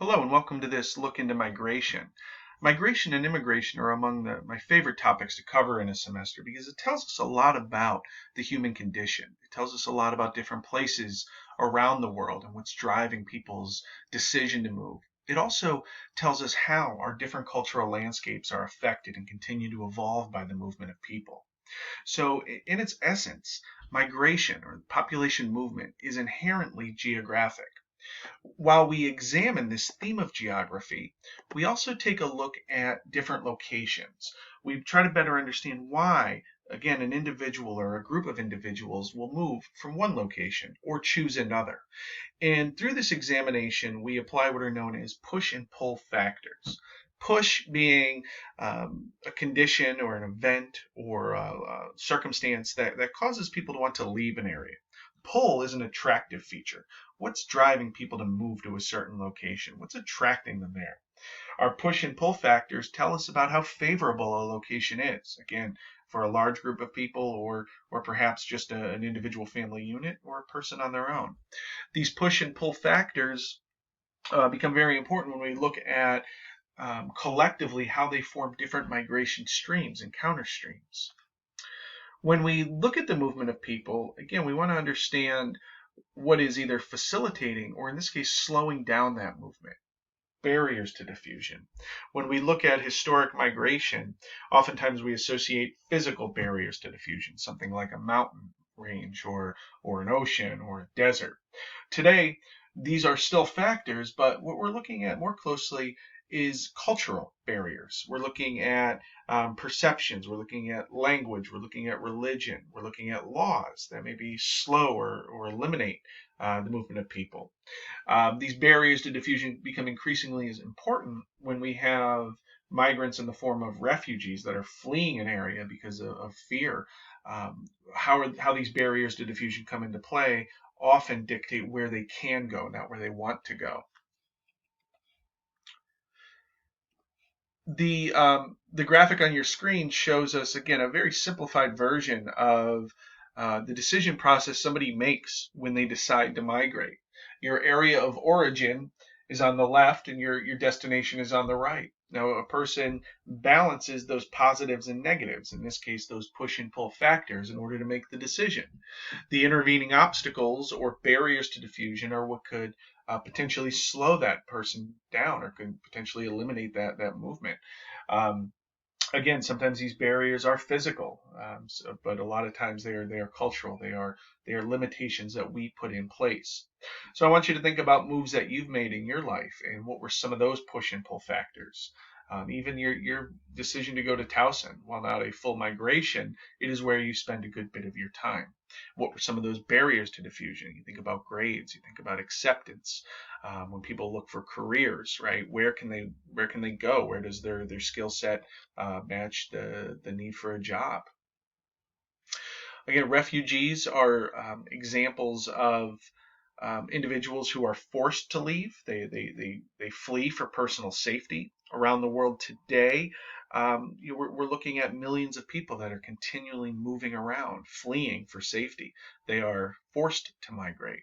Hello and welcome to this look into migration. Migration and immigration are among my favorite topics to cover in a semester because it tells us a lot about the human condition. It tells us a lot about different places around the world and what's driving people's decision to move. It also tells us how our different cultural landscapes are affected and continue to evolve by the movement of people. So, in its essence, migration or population movement is inherently geographic. While we examine this theme of geography, we also take a look at different locations. We try to better understand why, again, an individual or a group of individuals will move from one location or choose another. And through this examination, we apply what are known as push and pull factors. Push being a condition or an event or a circumstance that causes people to want to leave an area. Pull is an attractive feature. What's driving people to move to a certain location? What's attracting them there? Our push and pull factors tell us about how favorable a location is. Again, for a large group of people or perhaps just an individual family unit or a person on their own. These push and pull factors become very important when we look at collectively how they form different migration streams and counter streams. When we look at the movement of people, again, we want to understand what is either facilitating or in this case slowing down that movement. Barriers to diffusion. When we look at historic migration, oftentimes we associate physical barriers to diffusion, something like a mountain range or an ocean or a desert. Today, these are still factors, but what we're looking at more closely is cultural barriers. We're looking at perceptions, we're looking at language, we're looking at religion, we're looking at laws that maybe slow or eliminate the movement of people. These barriers to diffusion become increasingly as important when we have migrants in the form of refugees that are fleeing an area because of fear. How these barriers to diffusion come into play often dictate where they can go, not where they want to go. The graphic on your screen shows us again a very simplified version of the decision process somebody makes when they decide to migrate. Your area of origin is on the left and your destination is on the right. Now, a person balances those positives and negatives, in this case, those push and pull factors, in order to make the decision. The intervening obstacles or barriers to diffusion are what could potentially slow that person down or could potentially eliminate that movement. Um, Again, sometimes these barriers are physical, but a lot of times they are cultural. They are limitations that we put in place. So I want you to think about moves that you've made in your life and what were some of those push and pull factors. Even your decision to go to Towson, while not a full migration, it is where you spend a good bit of your time. What were some of those barriers to diffusion? You think about grades, you think about acceptance. When people look for careers, right? Where can they go? Where does their skill set match the need for a job? Again, refugees are examples of individuals who are forced to leave. They flee for personal safety. Around the world today, we're looking at millions of people that are continually moving around, fleeing for safety. They are forced to migrate.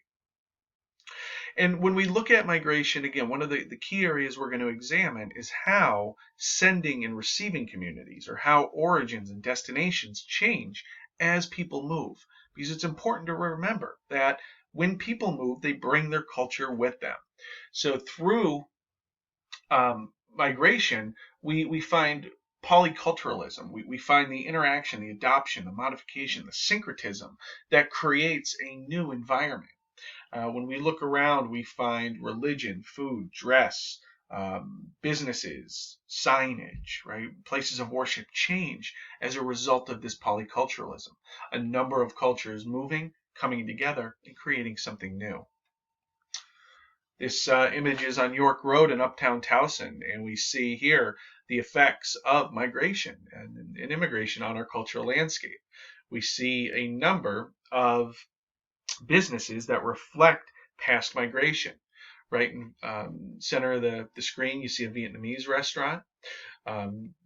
And when we look at migration, again, one of the key areas we're going to examine is how sending and receiving communities or how origins and destinations change as people move. Because it's important to remember that when people move, they bring their culture with them. So through migration, we find polyculturalism. We find the interaction, the adoption, the modification, the syncretism that creates a new environment. When we look around, we find religion, food, dress, businesses, signage, right? Places of worship change as a result of this polyculturalism. A number of cultures moving, coming together, and creating something new. This image is on York Road in Uptown Towson, and we see here the effects of migration and immigration on our cultural landscape. We see a number of businesses that reflect past migration. Right in center of the screen, you see a Vietnamese restaurant.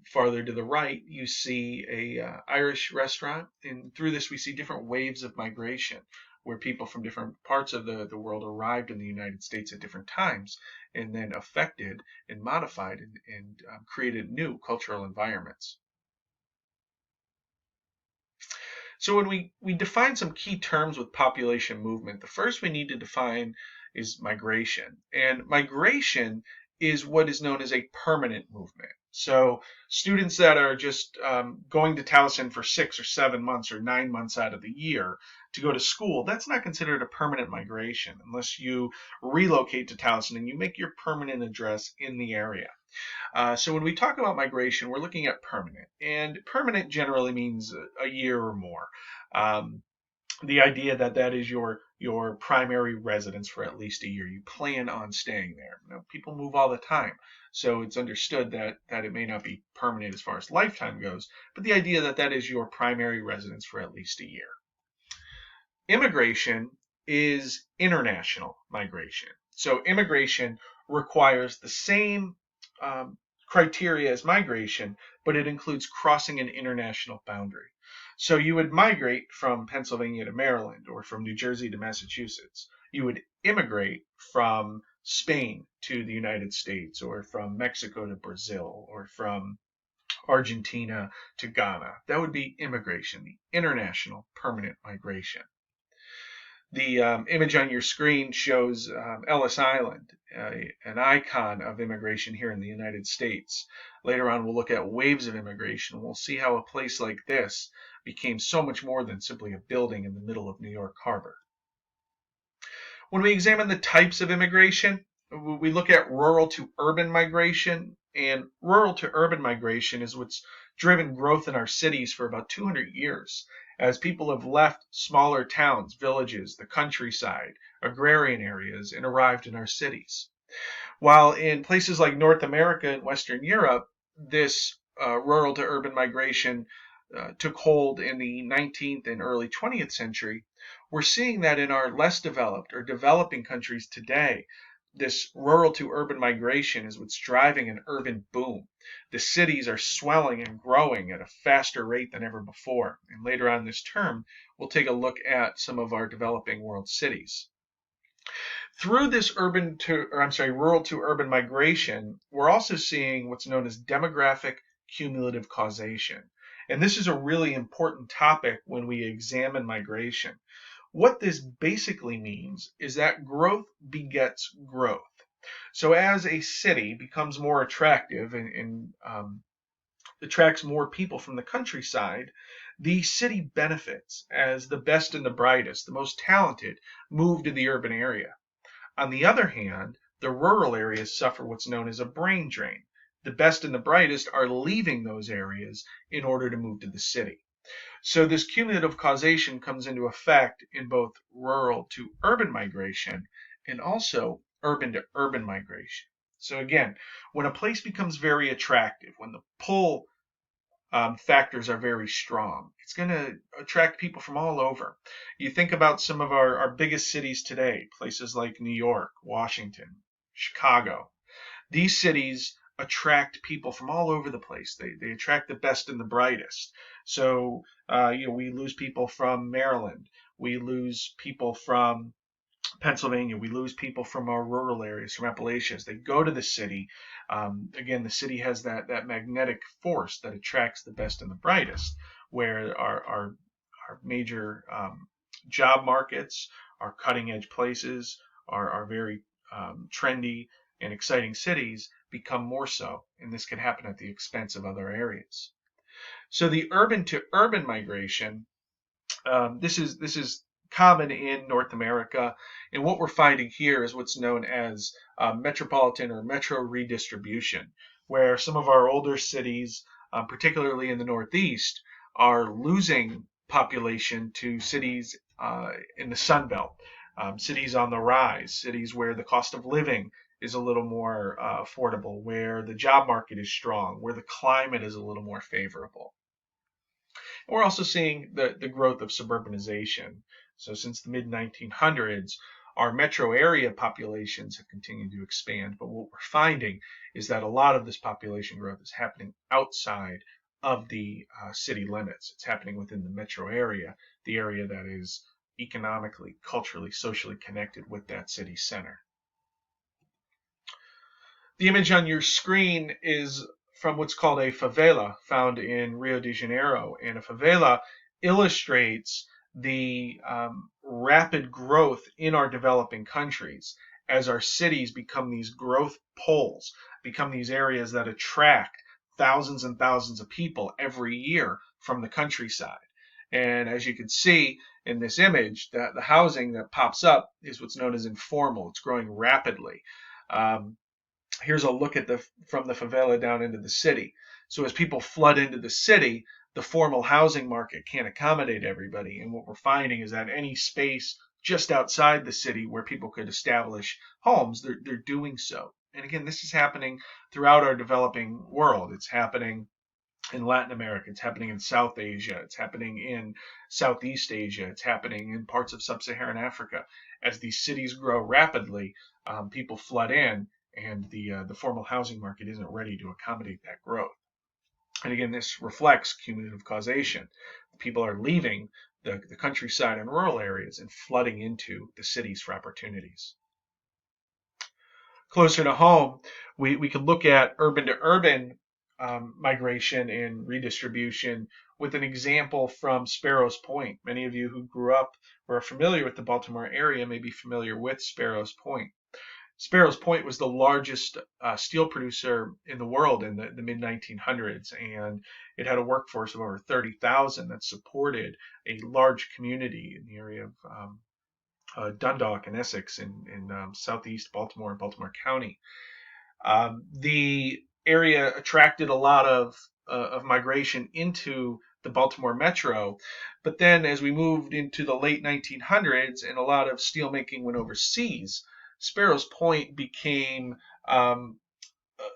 Farther to the right, you see a Irish restaurant, and through this we see different waves of migration. where people from different parts of the world arrived in the United States at different times and then affected and modified and created new cultural environments. So when we define some key terms with population movement, the first we need to define is migration. And migration is what is known as a permanent movement. So students that are just going to Towson for 6 or 7 months or 9 months out of the year to go to school, that's not considered a permanent migration unless you relocate to Towson and you make your permanent address in the area. So when we talk about migration, we're looking at permanent, and permanent generally means a year or more. Um, the idea that that is your primary residence for at least a year. You plan on staying there. Now, people move all the time, so it's understood that it may not be permanent as far as lifetime goes, but the idea that that is your primary residence for at least a year. Immigration is international migration. So immigration requires the same um, criteria as migration, but it includes crossing an international boundary. So you would migrate from Pennsylvania to Maryland or from New Jersey to Massachusetts. You would immigrate from Spain to the United States or from Mexico to Brazil or from Argentina to Ghana. That would be immigration, the international permanent migration. The image on your screen shows Ellis Island, an icon of immigration here in the United States. Later on, we'll look at waves of immigration. We'll see how a place like this became so much more than simply a building in the middle of New York Harbor. When we examine the types of immigration, we look at rural to urban migration, and rural to urban migration is what's driven growth in our cities for about 200 years, as people have left smaller towns, villages, the countryside, agrarian areas, and arrived in our cities. While in places like North America and Western Europe, this rural to urban migration took hold in the 19th and early 20th century, we're seeing that in our less developed or developing countries today, this rural to urban migration is what's driving an urban boom. The cities are swelling and growing at a faster rate than ever before. And later on this term, we'll take a look at some of our developing world cities. Through this rural to urban migration, we're also seeing what's known as demographic cumulative causation. And this is a really important topic when we examine migration. What this basically means is that growth begets growth. So as a city becomes more attractive and attracts more people from the countryside, the city benefits as the best and the brightest, the most talented, move to the urban area. On the other hand, the rural areas suffer what's known as a brain drain. The best and the brightest are leaving those areas in order to move to the city. So this cumulative causation comes into effect in both rural to urban migration and also urban to urban migration. So again, when a place becomes very attractive, when the pull factors are very strong, it's going to attract people from all over. You think about some of our biggest cities today, places like New York, Washington, Chicago. These cities attract people from all over the place. They attract the best and the brightest. So we lose people from Maryland. We lose people from Pennsylvania. We lose people from our rural areas, from Appalachians. They go to the city. Again, the city has that magnetic force that attracts the best and the brightest, where our major job markets, our cutting edge places, our very trendy and exciting cities become more so, and this can happen at the expense of other areas. So the urban to urban migration, this is common in North America, and what we're finding here is what's known as metropolitan or metro redistribution, where some of our older cities, particularly in the Northeast, are losing population to cities in the Sun Belt, cities on the rise, cities where the cost of living is a little more affordable, where the job market is strong, where the climate is a little more favorable. And we're also seeing the growth of suburbanization. So since the mid-1900s, our metro area populations have continued to expand, but what we're finding is that a lot of this population growth is happening outside of the city limits. It's happening within the metro area, the area that is economically, culturally, socially connected with that city center. The image on your screen is from what's called a favela found in Rio de Janeiro. And a favela illustrates the rapid growth in our developing countries as our cities become these growth poles, become these areas that attract thousands and thousands of people every year from the countryside. And as you can see in this image, the housing that pops up is what's known as informal. It's growing rapidly. Here's a look at from the favela down into the city. So as people flood into the city, the formal housing market can't accommodate everybody. And what we're finding is that any space just outside the city where people could establish homes, they're doing so. And again, this is happening throughout our developing world. It's happening in Latin America, it's happening in South Asia, it's happening in Southeast Asia, it's happening in parts of sub-Saharan Africa. As these cities grow rapidly, people flood in, and the formal housing market isn't ready to accommodate that growth. And again, this reflects cumulative causation. People are leaving the countryside and rural areas and flooding into the cities for opportunities. Closer to home, we could look at urban to urban migration and redistribution with an example from Sparrows Point. Many of you who grew up or are familiar with the Baltimore area may be familiar with Sparrows Point. Sparrows Point was the largest steel producer in the world in the mid-1900s, and it had a workforce of over 30,000 that supported a large community in the area of Dundalk and Essex in southeast Baltimore and Baltimore County. The area attracted a lot of migration into the Baltimore metro, but then as we moved into the late 1900s and a lot of steelmaking went overseas, Sparrows Point became an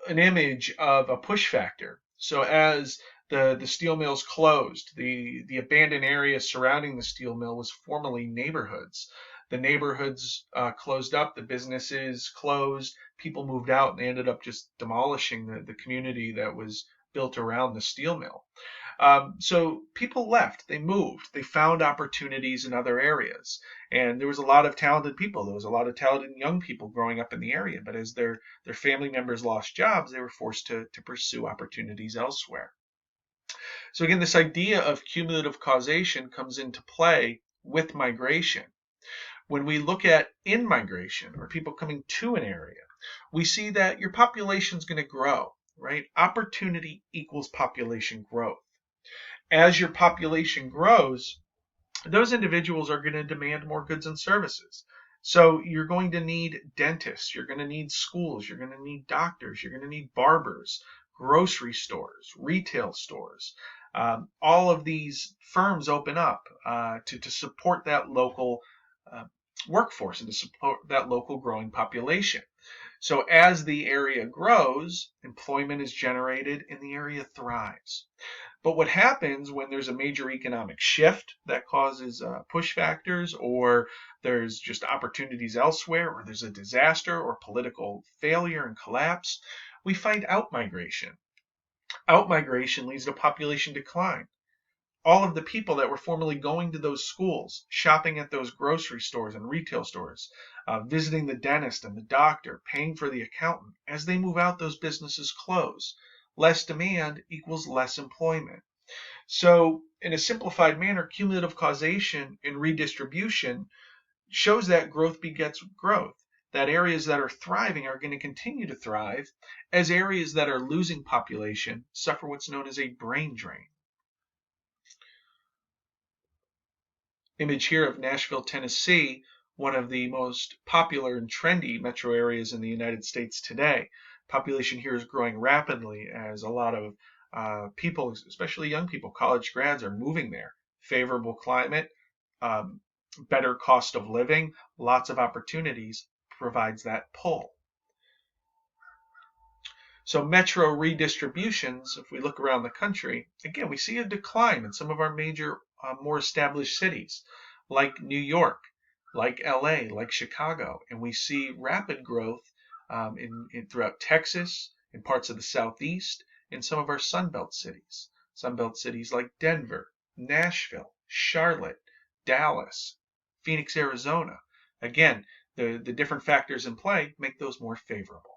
image of a push factor. So as the steel mills closed, the abandoned area surrounding the steel mill was formerly neighborhoods. The neighborhoods closed up, the businesses closed, people moved out, and they ended up just demolishing the community that was built around the steel mill. So people left, they moved, they found opportunities in other areas. And there was a lot of talented people. There was a lot of talented young people growing up in the area. But as their family members lost jobs, they were forced to pursue opportunities elsewhere. So again, this idea of cumulative causation comes into play with migration. When we look at in-migration or people coming to an area, we see that your population is going to grow, right? Opportunity equals population growth. As your population grows, those individuals are going to demand more goods and services. So you're going to need dentists, you're going to need schools, you're going to need doctors, you're going to need barbers, grocery stores, retail stores. All of these firms open up to support that local workforce and to support that local growing population. So as the area grows, employment is generated and the area thrives. But what happens when there's a major economic shift that causes push factors, or there's just opportunities elsewhere, or there's a disaster or political failure and collapse, we find outmigration. Outmigration leads to population decline. All of the people that were formerly going to those schools, shopping at those grocery stores and retail stores, visiting the dentist and the doctor, paying for the accountant, as they move out, those businesses close. Less demand equals less employment. So, in a simplified manner, cumulative causation and redistribution shows that growth begets growth, that areas that are thriving are going to continue to thrive, as areas that are losing population suffer what's known as a brain drain. Image here of Nashville, Tennessee, one of the most popular and trendy metro areas in the United States today. Population here is growing rapidly as a lot of people, especially young people, college grads, are moving there. Favorable climate, better cost of living, lots of opportunities provides that pull. So metro redistributions, if we look around the country, again, we see a decline in some of our major, more established cities, like New York, like LA, like Chicago, and we see rapid growth throughout Texas, in parts of the Southeast, in some of our Sunbelt cities. Sunbelt cities like Denver, Nashville, Charlotte, Dallas, Phoenix, Arizona. Again, the different factors in play make those more favorable.